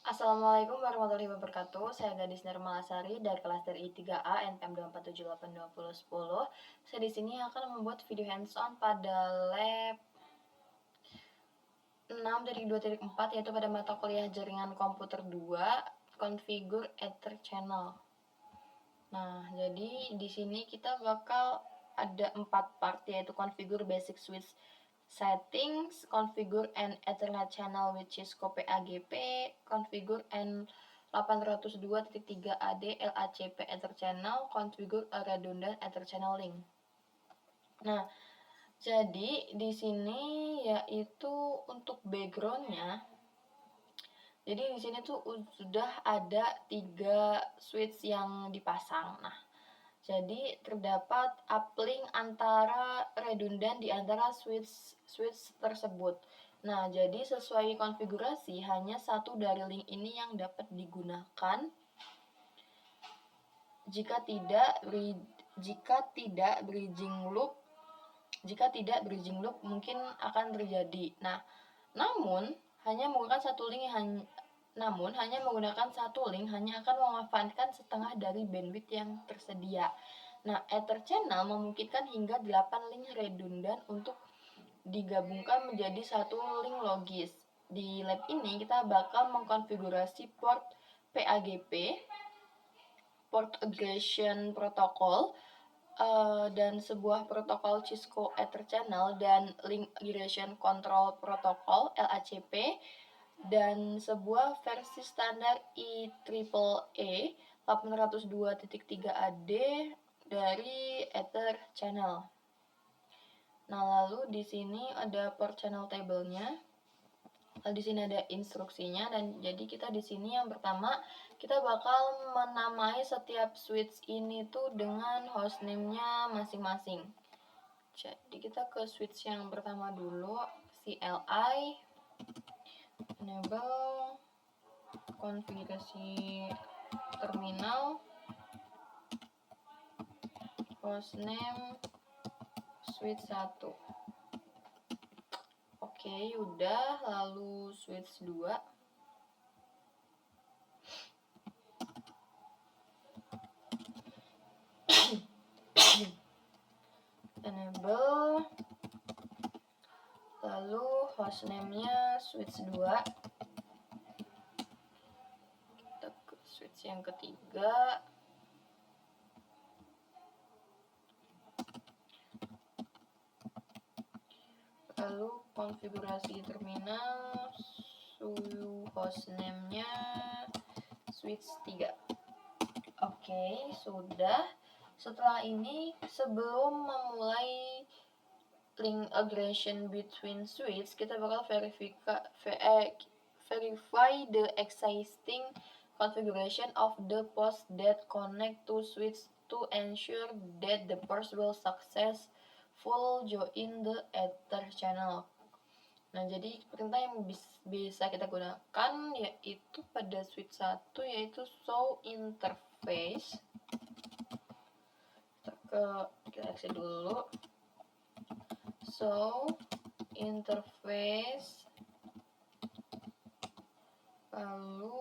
Assalamualaikum warahmatullahi wabarakatuh. Saya Gadis Nirmalasari dari kelas TRI 3A NPM 247822010. Saya di sini akan membuat video hands-on pada lab 6 dari 2.4 yaitu pada mata kuliah jaringan komputer 2, configure Ether channel. Nah, jadi di sini kita bakal ada 4 part yaitu configure basic switch settings, configure an Ethernet channel with Cisco PAGP, configure an 802.3AD LACP Ether channel, configure a redundant Ether channel link. Nah, jadi di sini yaitu untuk backgroundnya. Jadi di sini tuh sudah ada 3 switch yang dipasang. Nah, jadi terdapat uplink antara redundant di antara switch tersebut. Nah, jadi sesuai konfigurasi hanya satu dari link ini yang dapat digunakan. Jika tidak bridging loop mungkin akan terjadi. Nah, namun hanya menggunakan satu link hanya akan memanfaatkan setengah dari bandwidth yang tersedia. Nah, Ether channel memungkinkan hingga 8 link redundant untuk digabungkan menjadi satu link logis. Di lab ini kita bakal mengkonfigurasi port PAGP, port aggregation protocol, dan sebuah protokol Cisco Ether channel dan link aggregation control protocol LACP, dan sebuah versi standar IEEE 802.3AD dari Ether channel. Nah, lalu di sini ada port channel table-nya. Lalu di sini ada instruksinya, dan jadi kita di sini yang pertama kita bakal menamai setiap switch ini tuh dengan hostname-nya masing-masing. Jadi kita ke switch yang pertama dulu, CLI, enable, konfigurasi terminal, hostname, switch 1. Oke, udah. Lalu switch 2. Enable, lalu hostname-nya switch 2. Kita ke switch yang ketiga, lalu konfigurasi terminal, hostname-nya switch 3. Oke, sudah. Setelah ini, sebelum memulai link aggregation between switch, kita bakal verify the existing configuration of the post that connect to switch to ensure that the post will successful join the Ether channel. Nah, jadi perintah yang bisa kita gunakan yaitu pada switch 1 yaitu show interface. Kita exit dulu. Show interface, lalu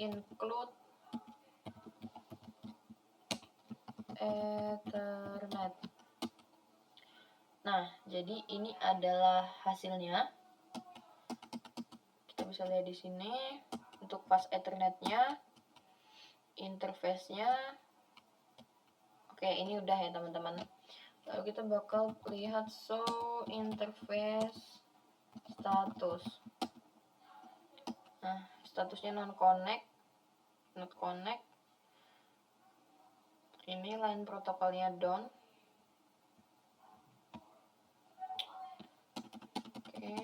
include Ethernet. Nah, jadi ini adalah hasilnya. Kita bisa lihat di sini untuk pas Ethernet-nya, interface-nya. Oke, ini udah ya teman-teman. Lalu kita bakal lihat show interface status. Nah, statusnya not connect. Ini line protokolnya down. Oke.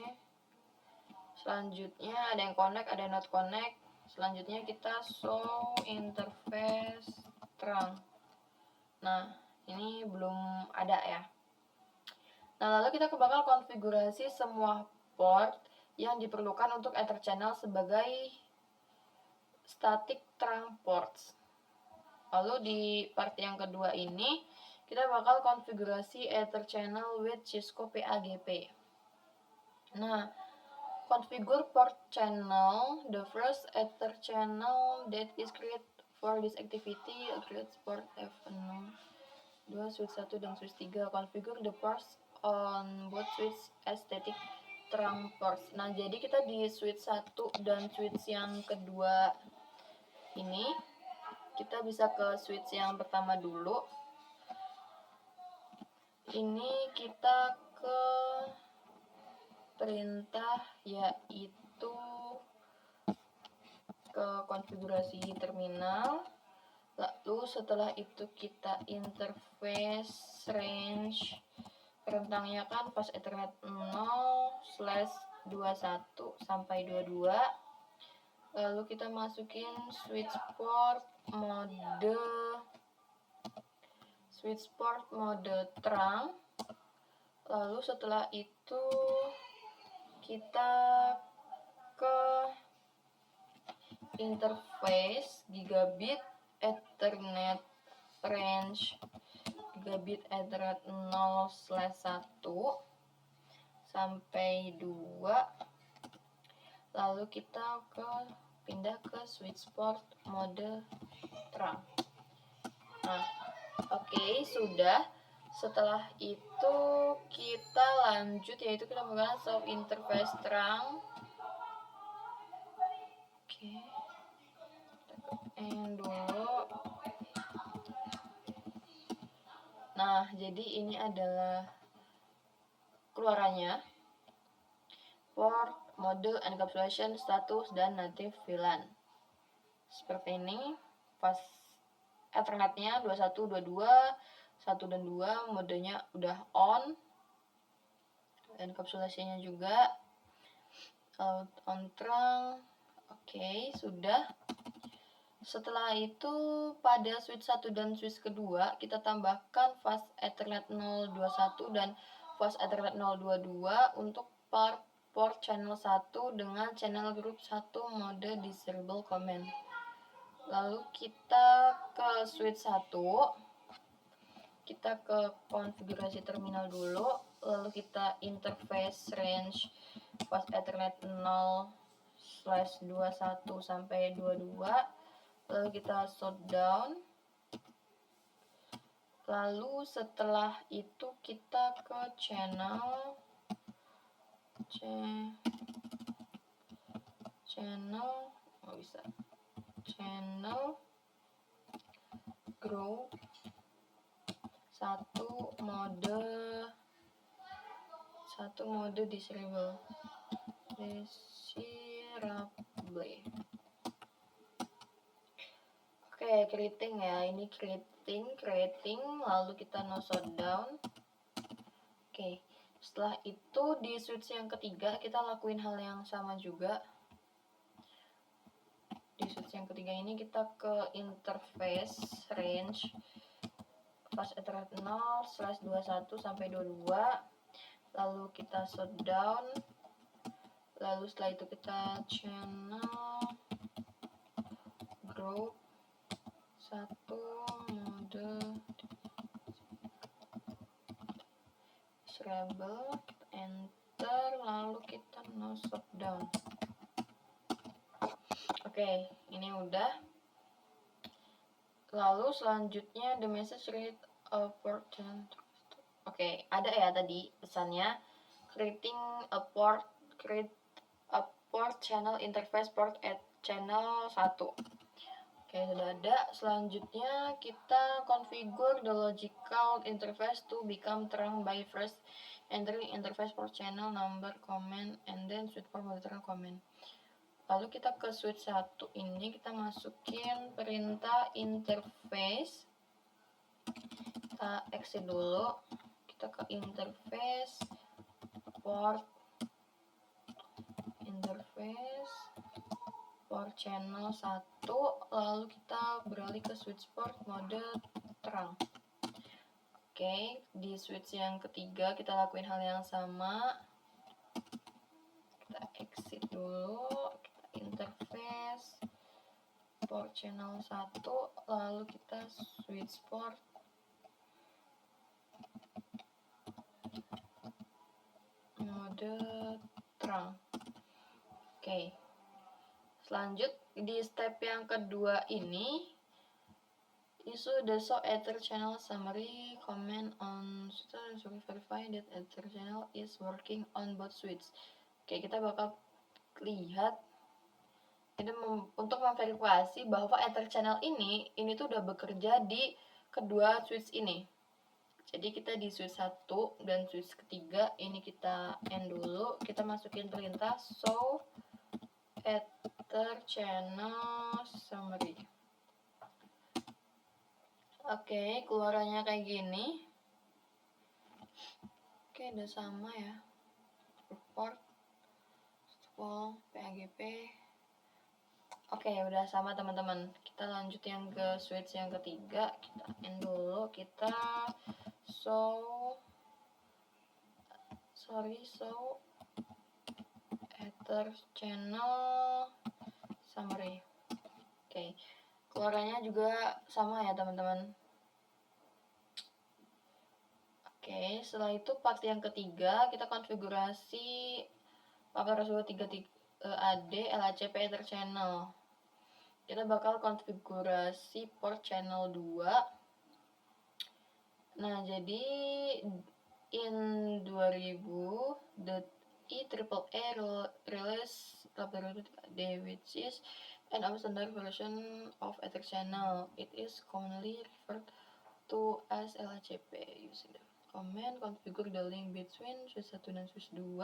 Selanjutnya ada yang connect, ada yang not connect. Selanjutnya kita show interface terang. Nah, ini belum ada ya. Nah, lalu kita bakal konfigurasi semua port yang diperlukan untuk Ether channel sebagai static terang ports. Lalu di part yang kedua ini kita bakal konfigurasi Ether channel with Cisco PAGP. Nah, configure port channel. The first Ether channel that is created for this activity creates port F0, 2, switch 1 dan switch 3. Configure the ports on both switch as static trunk ports. Nah, jadi kita di switch 1 dan switch yang kedua ini, kita bisa ke switch yang pertama dulu. Ini kita ke perintah, yaitu ke konfigurasi terminal. Lalu setelah itu kita interface range, rentangnya kan pas Ethernet 0/21 sampai 22. Lalu kita masukin switch port mode trunk. Lalu setelah itu kita ke interface gigabit Ethernet range, gigabit Ethernet 0/1 sampai 2. Lalu kita pindah ke switch port mode trunk. Nah, oke, sudah. Setelah itu kita lanjut, yaitu kita menggunakan soft interface trunk. Oke, kita dulu. Nah, jadi ini adalah keluarannya. Port, mode, encapsulation, status, dan native VLAN. Seperti ini. Pas Ethernetnya 21, 22, 1 dan 2, modenya udah on. Encapsulasinya juga on trunk. Oke, sudah. Setelah itu pada switch 1 dan switch kedua kita tambahkan fast Ethernet 021 dan fast Ethernet 022 untuk port channel 1 dengan channel group 1 mode disable command. Lalu kita ke switch 1, kita ke konfigurasi terminal dulu, lalu kita interface range fast Ethernet 0/21 sampai 22, lalu kita shutdown. Lalu setelah itu kita ke channel group 1 mode disable. Oke, creating ya. Ini creating, lalu kita no shutdown. Oke. Setelah itu di switch yang ketiga kita lakuin hal yang sama juga. Di switch yang ketiga ini kita ke interface range fast Ethernet 0/21 sampai 22. Lalu kita shutdown. Lalu setelah itu kita channel group 1 mode disable, kita enter, lalu kita no shutdown. Oke, ini udah. Lalu selanjutnya the message read a port channel. Oke, ada ya tadi pesannya create a port channel interface port at channel 1. Oke, sudah ada. Selanjutnya kita configure the logical interface to become trunk by first entering interface port channel number command and then switch port monitor command. Lalu kita ke switch 1 ini kita masukin perintah interface. Kita exit dulu. Kita ke interface port channel 1, lalu kita beralih ke switch port mode trunk. Oke, di switch yang ketiga kita lakuin hal yang sama. Kita exit dulu, kita interface port channel 1, lalu kita switch port mode trunk. Oke. Selanjut di step yang kedua ini, issue the show Ether channel summary comment on verify that Ether channel is working on both switch. Oke, kita bakal lihat ini untuk memverifikasi bahwa Ether channel ini tuh udah bekerja di kedua switch ini. Jadi kita di switch 1 dan switch ketiga ini kita end dulu, kita masukin perintah show Ether channel summary. Oke, keluarannya kayak gini. Oke, udah sama ya. Report, stall, PAGP. Oke, udah sama teman-teman. Kita lanjut yang ke switch yang ketiga. Kita end dulu. Kita show Ether channel summary. Oke, keluarannya juga sama ya teman-teman. Oke, setelah itu part yang ketiga kita konfigurasi pakai Raspberry 3 AD LHCP Ether channel. Kita bakal konfigurasi port channel 2. Nah, jadi in 2000 the EAAA release update which is an standard version of Ether channel. It is commonly referred to as LHCP using the command configure the link between switch 1 dan switch 2.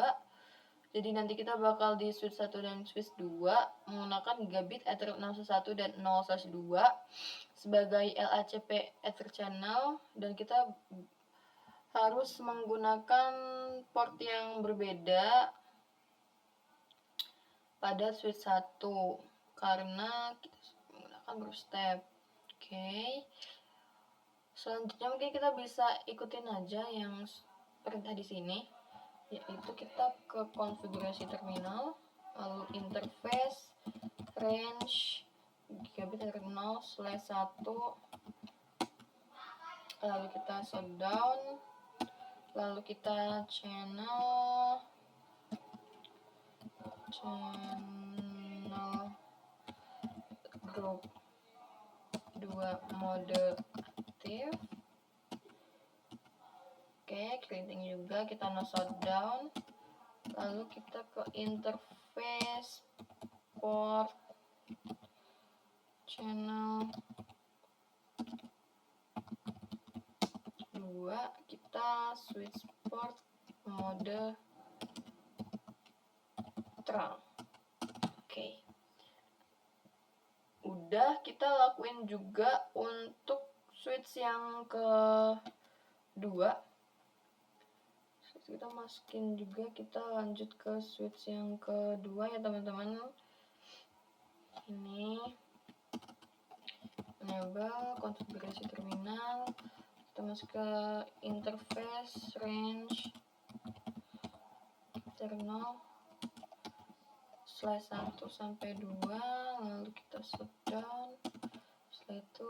Jadi nanti kita bakal di switch 1 dan switch 2 menggunakan gigabit Ether 611 dan 0/2 sebagai LHCP Ether channel, dan kita harus menggunakan port yang berbeda pada switch 1 karena kita menggunakan berstep. Oke. Selanjutnya mungkin kita bisa ikutin aja yang perintah di sini, yaitu kita ke konfigurasi terminal, lalu interface, range, gigabit Ether 0/1, lalu kita shutdown, lalu kita channel group 2 mode aktif. Oke, creating juga, kita no shutdown, lalu kita ke interface port channel 2, kita switch port mode terang. Oke. Udah, kita lakuin juga untuk switch yang kedua. Kita masukin juga, kita lanjut ke switch yang kedua ya teman-teman. Ini enable konfigurasi terminal, kita masuk ke interface, range, terminal /1 sampai 2, lalu kita shutdown. Setelah itu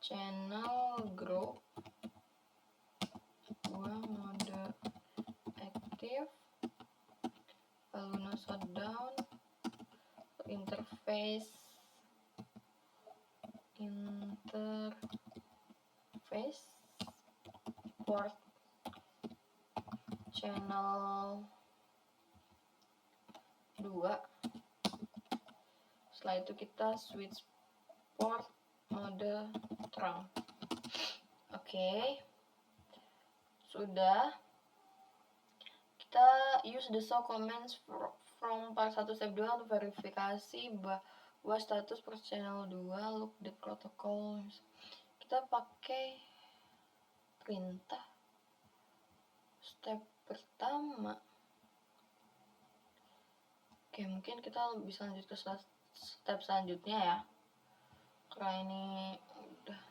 channel group 2 mode aktif, lalu no shutdown, interface port channel 2. Setelah itu kita switch port mode terang. Oke. Sudah. Kita use the show commands from part 1 step 2 untuk verifikasi bahwa status port channel 2 look the protocol. Kita pakai perintah step pertama. Oke, mungkin kita bisa lanjut ke step selanjutnya ya, karena ini udah.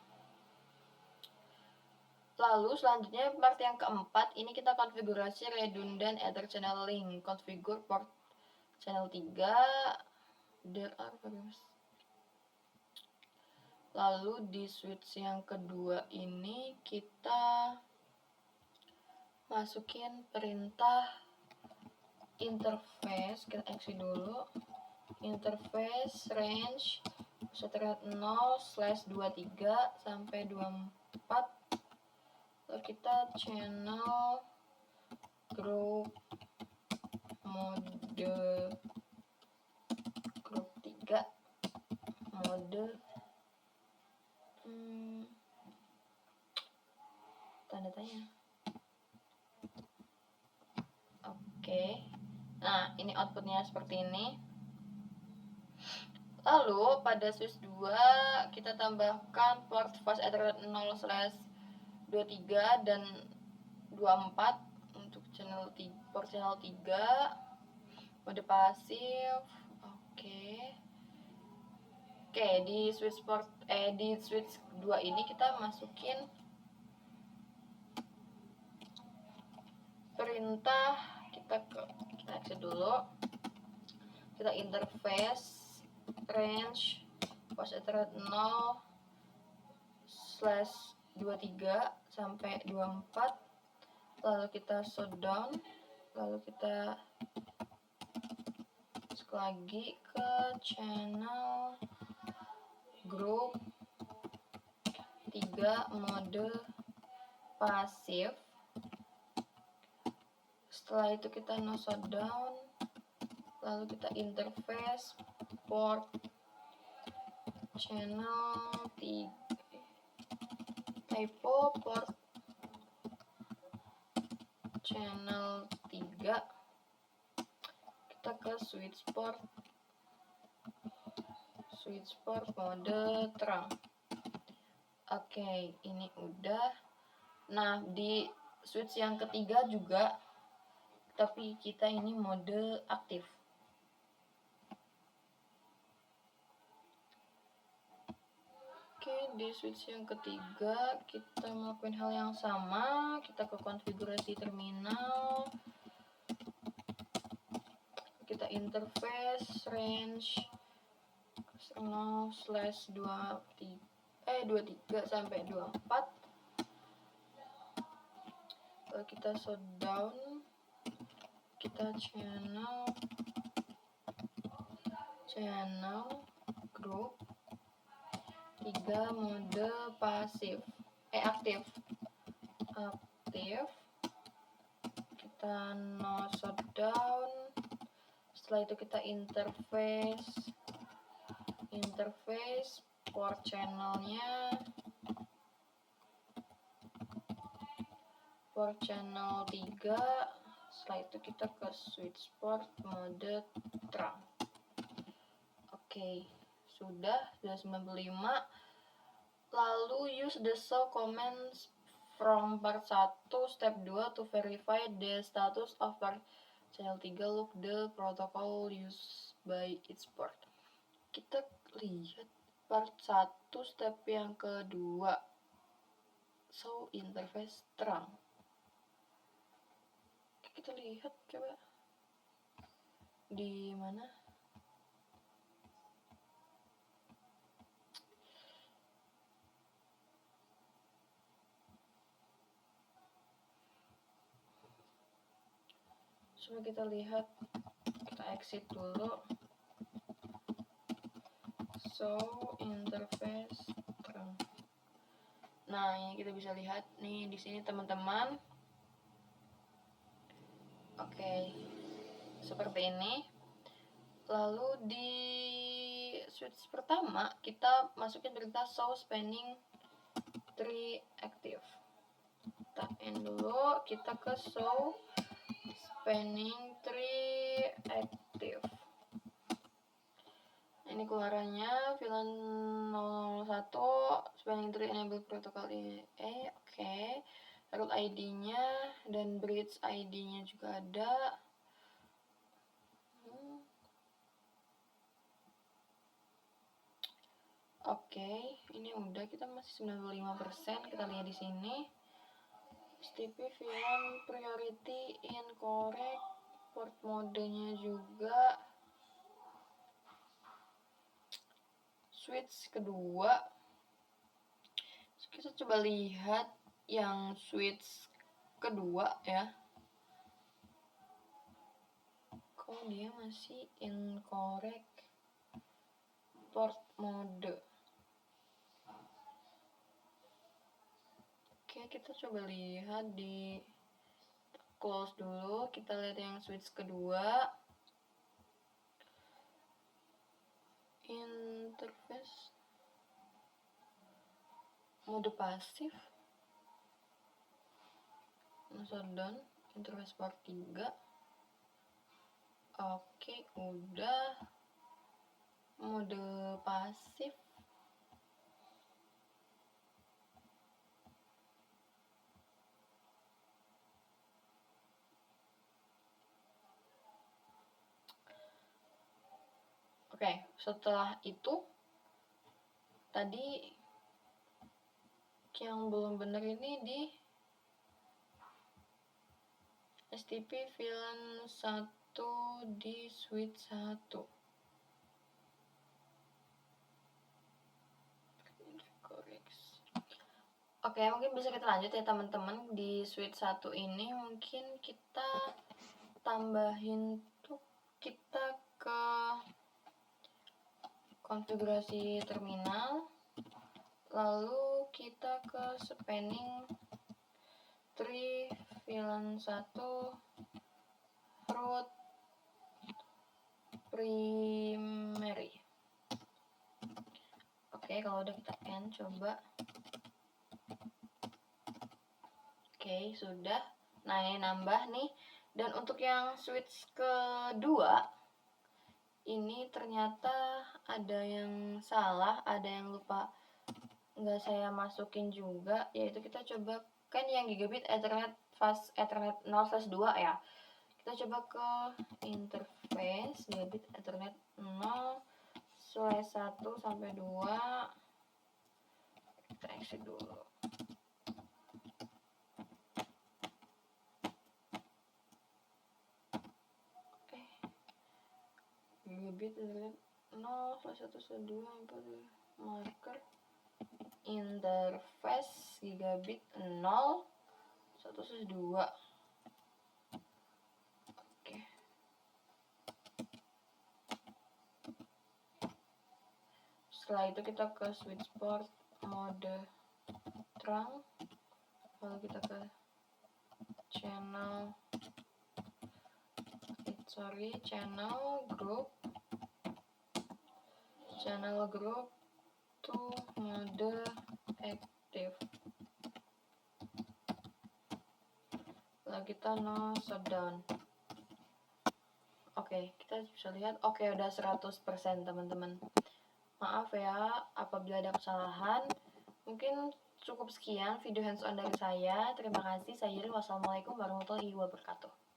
Lalu selanjutnya part yang keempat, ini kita konfigurasi redundant Ether channel link, configure port channel 3. Lalu di switch yang kedua ini kita masukin perintah interface, kita exit dulu, interface range setelah 0/23 sampai 24, lalu kita channel group mode group 3 mode tanda tanya. Oke. Nah, ini outputnya seperti ini. Lalu pada switch 2 kita tambahkan port fast Ethernet 0/23 dan 24 untuk port channel 3, mode pasif. Oke, di switch di switch 2 ini kita masukin perintah, kita exit dulu, kita interface range port Ethernet 0/23 sampai 24, lalu kita shutdown, lalu kita masuk lagi ke channel group 3 mode pasif. Setelah itu kita no shutdown, lalu kita interface port channel 3 port channel 3, kita ke switch port mode terang. Oke, ini udah. Nah, di switch yang ketiga juga, tapi kita ini mode aktif. Oke, di switch yang ketiga kita melakukan hal yang sama, kita ke konfigurasi terminal, kita interface range 0/23 sampai 24, lalu kita shutdown, kita channel group 3 mode pasif aktif, kita no shutdown. Setelah itu kita interface port channelnya, port channel 3. Setelah itu kita ke switch port mode terang. Oke, sudah 95. Lalu use the show commands from part 1 step 2 to verify the status of part channel 3. Look the protocol used by each port. Kita lihat part 1 step yang kedua, show interface terang. Kita lihat coba di mana. Coba kita lihat, kita exit dulu, show interface terang. Nah, ini kita bisa lihat nih di sini teman-teman. Oke, seperti ini. Lalu di switch pertama kita masukin perintah show spanning tree active. Kita end dulu, kita ke show spanning tree active. Ini keluarannya VLAN 001 spanning tree enable protocol oke. Root ID-nya dan bridge ID-nya juga ada. Oke, ini udah, kita masih 95%. Kita lihat di sini. STP VLAN priority incorrect, port modenya juga. Switch kedua, kita coba lihat yang switch kedua ya. Kok dia masih incorrect port mode. Oke, kita coba lihat di close dulu. Kita lihat yang switch kedua. Interface mode pasif. Shutdown. Interface port 3. Oke, udah. Mode pasif. Oke, setelah itu tadi yang belum benar ini di STP VLAN 1 di switch 1. Oke, mungkin bisa kita lanjut ya teman-teman. Di switch 1 ini mungkin kita tambahin tuh, kita ke konfigurasi terminal, lalu kita ke spanning tree VLAN 1 root primary. Oke, kalau udah kita end, coba. Oke, sudah. Nah, ini nambah nih. Dan untuk yang switch kedua, ini ternyata ada yang salah, ada yang lupa nggak saya masukin juga, yaitu kita coba, kan yang gigabit Ethernet fast Ethernet 0/2 ya. Kita coba ke interface gigabit Ethernet 0/1-2. Kita exit dulu. Gigabit Ethernet 0/1-2 marker interface gigabit 0/1-2. Oke. Setelah itu kita ke switch port mode trunk, lalu kita ke channel group to mode active, lalu kita no shutdown. Oke, kita bisa lihat, oke, udah 100% teman-teman. Maaf ya apabila ada kesalahan. Mungkin cukup sekian video hands on dari saya. Terima kasih. Saya Yiri. Wassalamualaikum warahmatullahi wabarakatuh.